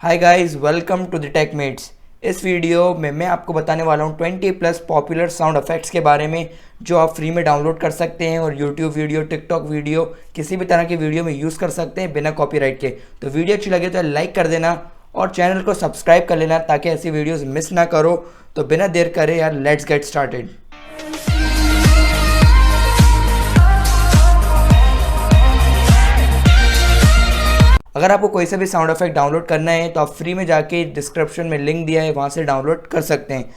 Hi guys, welcome to the Techmates. इस video में मैं आपको बताने वाला हूँ 20+ पॉपुलर साउंड इफेक्ट्स के बारे में जो आप फ्री में डाउनलोड कर सकते हैं और YouTube वीडियो, टिकटॉक वीडियो, किसी भी तरह के वीडियो में यूज़ कर सकते हैं बिना कॉपीराइट के। तो वीडियो अच्छी लगे तो लाइक कर देना और चैनल को सब्सक्राइब कर लेना ताकि ऐसी वीडियोज़ मिस ना करो। तो बिना देर करे यार, लेट्स गेट स्टार्टेड। अगर आपको कोई सा भी साउंड इफेक्ट डाउनलोड करना है तो आप फ्री में जाके डिस्क्रिप्शन में लिंक दिया है, वहाँ से डाउनलोड कर सकते हैं।